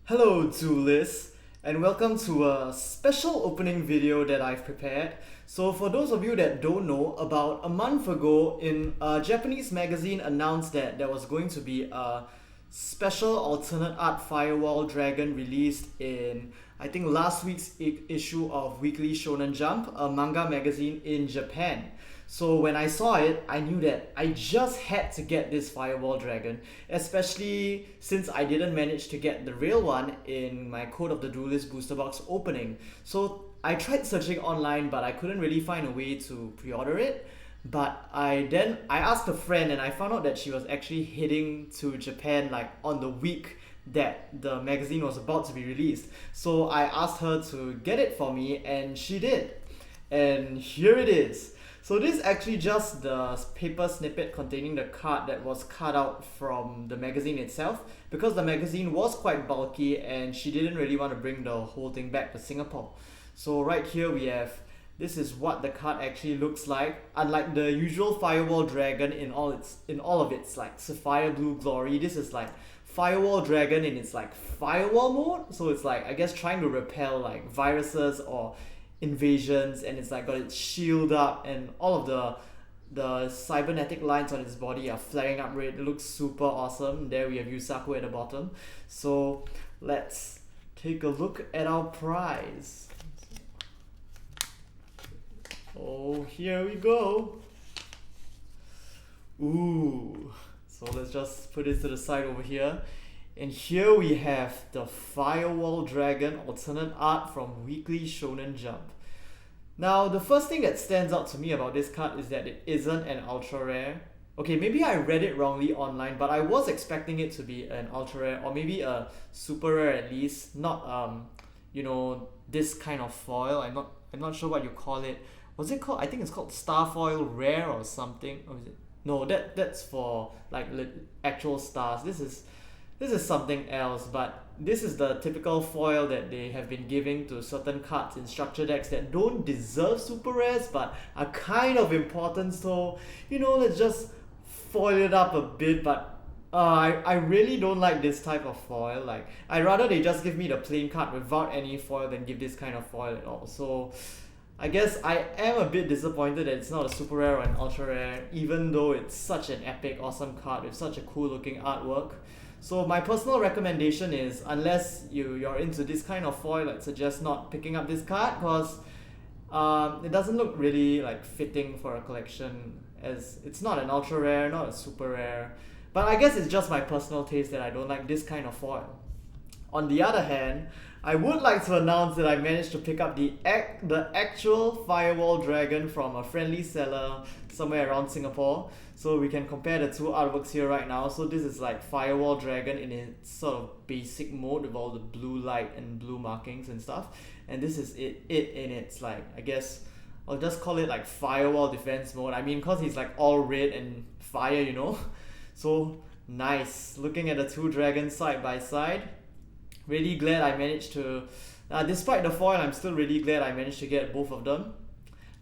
Hello, Zulis, and welcome to a special opening video that I've prepared. So, for those of you that don't know, about a month ago, in a Japanese magazine announced that there was going to be a special alternate art firewall dragon released in, I think, last week's issue of Weekly Shonen Jump, a manga magazine in Japan. So when I saw it, I knew that I just had to get this Firewall Dragon, especially since I didn't manage to get the real one in my Code of the Duelist booster box opening. So I tried searching online, but I couldn't really find a way to pre-order it. But I asked a friend and I found out that she was actually heading to Japan like on the week that the magazine was about to be released. So I asked her to get it for me and she did. And here it is. So this is actually just the paper snippet containing the card that was cut out from the magazine itself, because the magazine was quite bulky and she didn't really want to bring the whole thing back to Singapore. So right here we have, this is what the card actually looks like. Unlike the usual Firewall Dragon in all of its like sapphire blue glory, this is like Firewall Dragon in its like firewall mode. So it's like, I guess, trying to repel like viruses or invasions, and it's like got its shield up and all of the cybernetic lines on its body are flaring up red. It looks super awesome. There we have Yusaku at the bottom. So let's take a look at our prize. Oh, here we go. Ooh. So let's just put it to the side over here. And here we have the Firewall Dragon alternate art from Weekly Shonen Jump. Now, the first thing that stands out to me about this card is that it isn't an ultra rare. Okay, maybe I read it wrongly online, but I was expecting it to be an ultra rare or maybe a super rare at least, not this kind of foil. I'm not sure what you call it. Was it called? I think it's called Starfoil Rare or something. Or is it? No, that's for like actual stars. This is something else, but this is the typical foil that they have been giving to certain cards in structure decks that don't deserve super rares but are kind of important. So, let's just foil it up a bit. But I really don't like this type of foil. Like, I'd rather they just give me the plain card without any foil than give this kind of foil at all. So, I guess I am a bit disappointed that it's not a super rare or an ultra rare, even though it's such an epic, awesome card with such a cool looking artwork. So my personal recommendation is, unless you're into this kind of foil, I'd suggest not picking up this card, because it doesn't look really like fitting for a collection, as it's not an ultra rare, not a super rare. But I guess it's just my personal taste that I don't like this kind of foil. On the other hand, I would like to announce that I managed to pick up the actual Firewall Dragon from a friendly seller somewhere around Singapore. So we can compare the two artworks here right now. So this is like Firewall Dragon in its sort of basic mode with all the blue light and blue markings and stuff. And this is it in its like, I guess, I'll just call it like Firewall Defense mode. I mean, cause he's like all red and fire. So nice. Looking at the two dragons side by side. Really glad I managed to, despite the foil, I'm still really glad I managed to get both of them.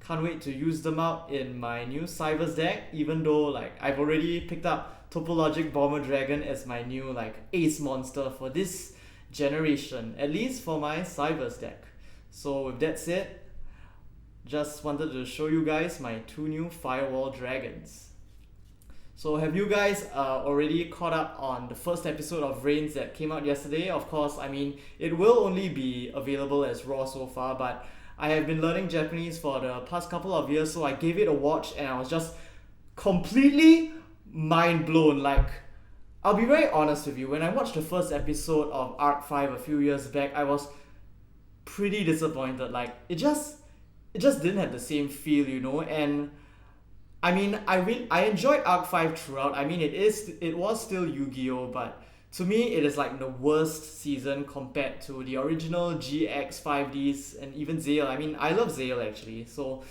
Can't wait to use them out in my new Cybers deck, even though like I've already picked up Topologic Bomber Dragon as my new like ace monster for this generation, at least for my Cybers deck. So with that said, just wanted to show you guys my two new Firewall Dragons. So have you guys already caught up on the first episode of Reigns that came out yesterday? Of course, I mean, it will only be available as Raw so far, but I have been learning Japanese for the past couple of years, so I gave it a watch and I was just completely mind blown. Like, I'll be very honest with you, when I watched the first episode of Arc 5 a few years back, I was pretty disappointed. Like, it just didn't have the same feel. And I mean, I enjoyed Arc 5 throughout. I mean, it was still Yu-Gi-Oh, but to me, it is like the worst season compared to the original GX 5Ds and even Zale. I mean, I love Zale actually, so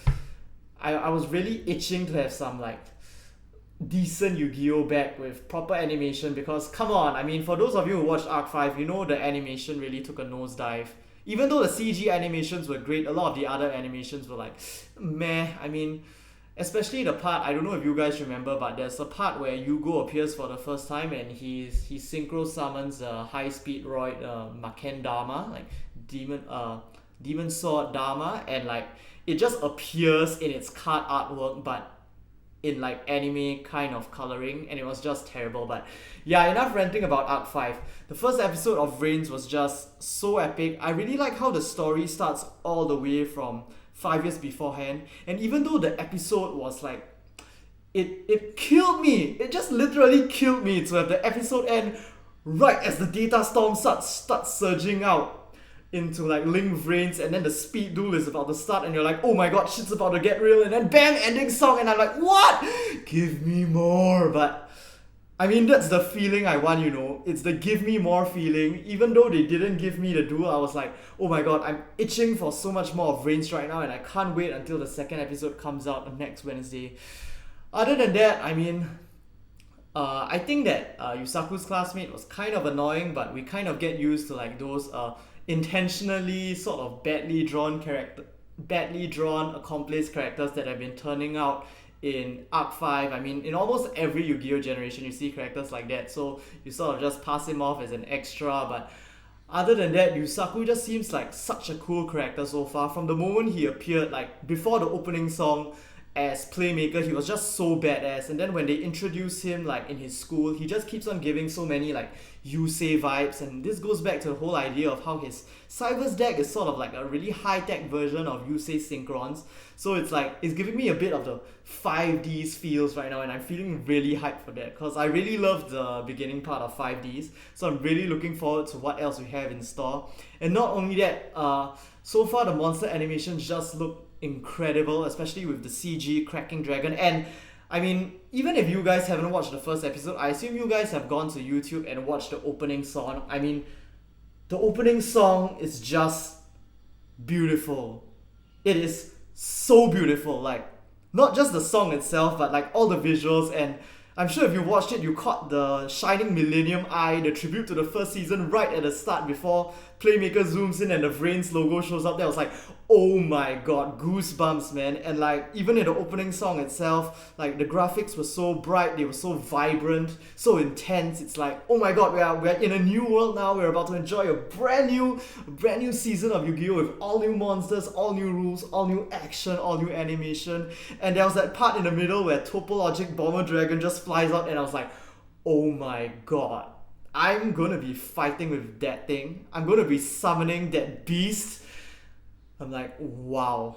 I was really itching to have some like decent Yu-Gi-Oh back with proper animation, because come on, I mean, for those of you who watched Arc 5, the animation really took a nosedive. Even though the CG animations were great, a lot of the other animations were like meh. I mean, Especially the part, I don't know if you guys remember, but there's a part where Yugo appears for the first time and he synchro summons high speed roid Maken Dharma, like demon sword Dharma, and like it just appears in its card artwork but in like anime kind of coloring, and it was just terrible. But yeah, enough ranting about Arc 5. The first episode of Reigns was just so epic. I really like how the story starts all the way from 5 years beforehand, and even though the episode was like it killed me, it just literally killed me to have the episode end right as the data storm starts surging out into like Link Vrains, and then the speed duel is about to start, and you're like, oh my god, shit's about to get real, and then bam, ending song, and I'm like, what? Give me more. But I mean, that's the feeling I want, you know. It's the give me more feeling. Even though they didn't give me the duel, I was like, oh my god, I'm itching for so much more of Reigns right now, and I can't wait until the second episode comes out next Wednesday. Other than that, I mean, I think that Yusaku's classmate was kind of annoying, but we kind of get used to like those intentionally sort of badly drawn accomplice characters that have been turning out in Arc 5. I mean, in almost every Yu-Gi-Oh! Generation you see characters like that, so you sort of just pass him off as an extra. But other than that, Yusaku just seems like such a cool character so far. From the moment he appeared, like before the opening song as Playmaker, he was just so badass, and then when they introduce him like in his school, he just keeps on giving so many like Yusei vibes. And this goes back to the whole idea of how his Cyber's deck is sort of like a really high-tech version of Yusei Synchrons. So it's like, it's giving me a bit of the 5Ds feels right now, and I'm feeling really hyped for that because I really love the beginning part of 5Ds. So I'm really looking forward to what else we have in store. And not only that, so far the monster animations just look incredible, especially with the CG Cracking Dragon. And I mean, even if you guys haven't watched the first episode, I assume you guys have gone to YouTube and watched the opening song. I mean, the opening song is just beautiful. It is so beautiful. Like, not just the song itself, but like all the visuals. And I'm sure if you watched it, you caught the Shining Millennium Eye, the tribute to the first season, right at the start before Playmaker zooms in and the Vrains logo shows up. There was like, oh my god, goosebumps, man. And like, even in the opening song itself, like the graphics were so bright, they were so vibrant, so intense. It's like, oh my god, we're in a new world now. We're about to enjoy a brand new season of Yu-Gi-Oh! With all new monsters, all new rules, all new action, all new animation. And there was that part in the middle where Topologic Bomber Dragon just flies out, and I was like, oh my god, I'm gonna be fighting with that thing. I'm gonna be summoning that beast. I'm like, wow.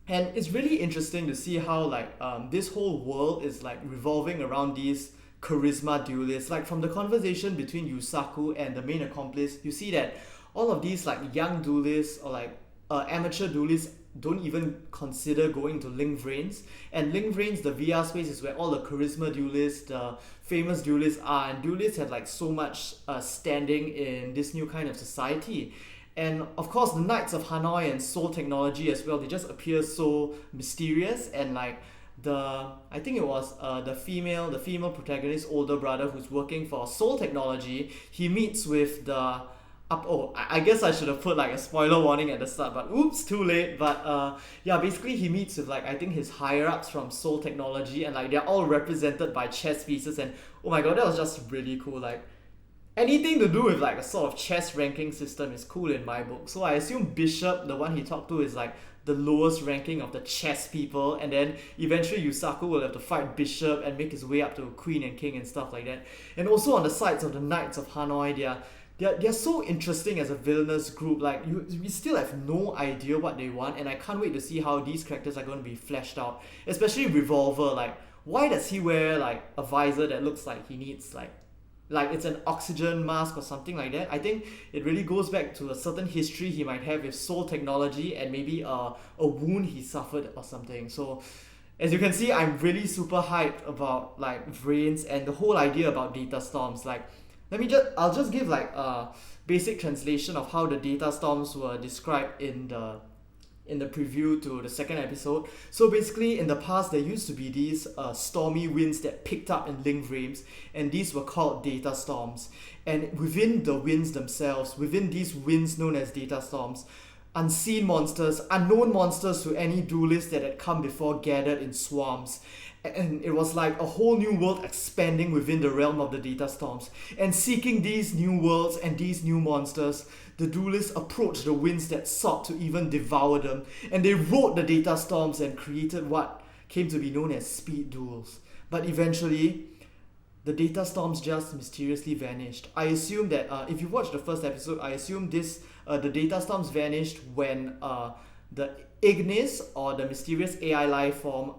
And it's really interesting to see how like this whole world is like revolving around these charisma duelists. Like from the conversation between Yusaku and the main accomplice, you see that all of these like young duelists or like amateur duelists don't even consider going to Link Vrains. And Link Vrains, the VR space, is where all the charisma duelists, the famous duelists are, and duelists have like so much standing in this new kind of society. And of course, the Knights of Hanoi and Soul Technology as well, they just appear so mysterious. And like I think it was the female protagonist's older brother who's working for Soul Technology. He meets with I guess I should have put like a spoiler warning at the start, but oops, too late. But yeah, basically he meets with like I think his higher ups from Soul Technology, and like they're all represented by chess pieces. And oh my god, that was just really cool. Like anything to do with like a sort of chess ranking system is cool in my book. So I assume Bishop, the one he talked to, is like the lowest ranking of the chess people, and then eventually Yusaku will have to fight Bishop and make his way up to Queen and King and stuff like that. And also on the sides of the Knights of Hanoi, they're so interesting as a villainous group. Like we still have no idea what they want, and I can't wait to see how these characters are going to be fleshed out. Especially Revolver. Like, why does he wear like a visor that looks like he needs like it's an oxygen mask or something like that? I think it really goes back to a certain history he might have with Soul Technology, and maybe a wound he suffered or something. So as you can see, I'm really super hyped about like Vrains and the whole idea about data storms. Like, I'll just give like a basic translation of how the data storms were described in the preview to the second episode. So basically, in the past, there used to be these stormy winds that picked up in Link Vrains, and these were called data storms. And within the winds themselves, within these winds known as data storms, unseen monsters, unknown monsters to any duelist that had come before gathered in swarms. And it was like a whole new world expanding within the realm of the data storms. And seeking these new worlds and these new monsters, the duelists approached the winds that sought to even devour them. And they rode the data storms and created what came to be known as speed duels. But eventually, the data storms just mysteriously vanished. I assume that if you watched the first episode, I assume the data storms vanished when the Ignis, or the mysterious AI life form,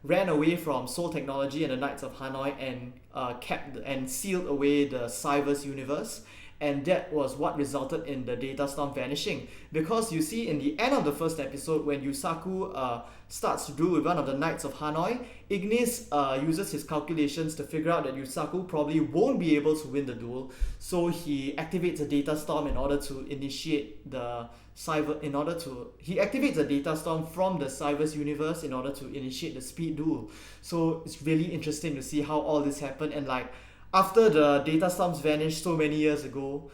ran away from Sol Technology and the Knights of Hanoi and kept and sealed away the Cyverse universe. And that was what resulted in the data storm vanishing. Because you see, in the end of the first episode, when Yusaku starts to duel with one of the Knights of Hanoi, Ignis uses his calculations to figure out that Yusaku probably won't be able to win the duel. So he activates a data storm in order to initiate the he activates a data storm from the Cyverse universe in order to initiate the speed duel. So it's really interesting to see how all this happened. And like, after the data storms vanished so many years ago,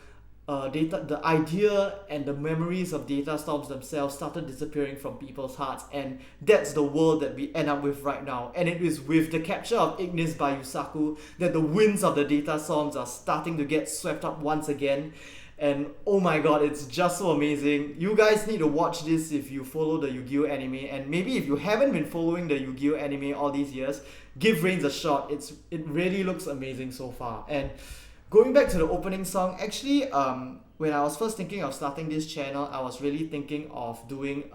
the idea and the memories of data storms themselves started disappearing from people's hearts, and that's the world that we end up with right now. And it is with the capture of Ignis by Yusaku that the winds of the data storms are starting to get swept up once again. And oh my god, it's just so amazing. You guys need to watch this if you follow the Yu-Gi-Oh anime, and maybe if you haven't been following the Yu-Gi-Oh anime all these years, give Reigns a shot. It really looks amazing so far. And going back to the opening song, actually, when I was first thinking of starting this channel, I was really thinking of doing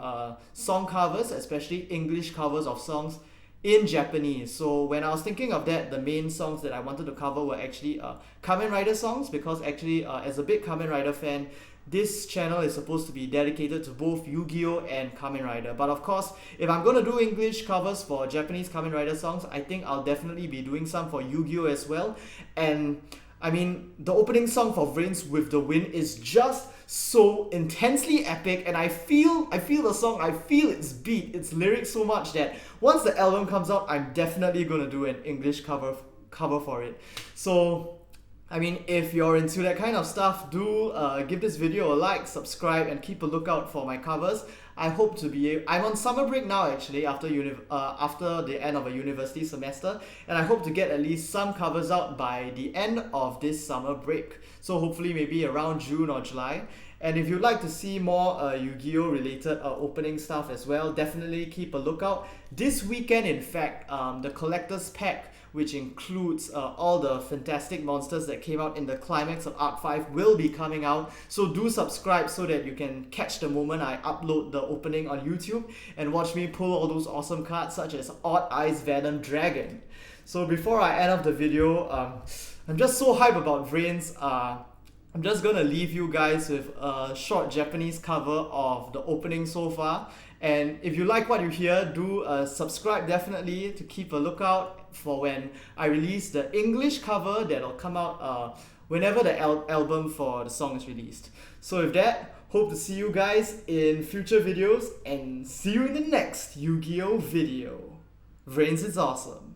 song covers, especially English covers of songs in Japanese. So when I was thinking of that, the main songs that I wanted to cover were actually Kamen Rider songs, because actually as a big Kamen Rider fan, this channel is supposed to be dedicated to both Yu-Gi-Oh and Kamen Rider. But of course, if I'm going to do English covers for Japanese Kamen Rider songs, I think I'll definitely be doing some for Yu-Gi-Oh as well. And I mean, the opening song for Reigns with the Wind is just so intensely epic, and I feel the song, I feel its beat, its lyrics so much that once the album comes out, I'm definitely gonna do an English cover for it. So I mean, if you're into that kind of stuff, do give this video a like, subscribe, and keep a lookout for my covers. I hope to be I'm on summer break now, actually, after the end of a university semester, and I hope to get at least some covers out by the end of this summer break. So hopefully maybe around June or July. And if you'd like to see more Yu-Gi-Oh related opening stuff as well, definitely keep a lookout. This weekend, in fact, the collector's pack, which includes all the fantastic monsters that came out in the climax of Arc 5, will be coming out. So do subscribe so that you can catch the moment I upload the opening on YouTube and watch me pull all those awesome cards such as Odd Eyes Venom Dragon. So before I end off the video, I'm just so hyped about Reigns. I'm just gonna leave you guys with a short Japanese cover of the opening so far. And if you like what you hear, do subscribe definitely to keep a lookout for when I release the English cover that'll come out whenever the album for the song is released. So with that, hope to see you guys in future videos, and see you in the next Yu-Gi-Oh video. Reigns is awesome.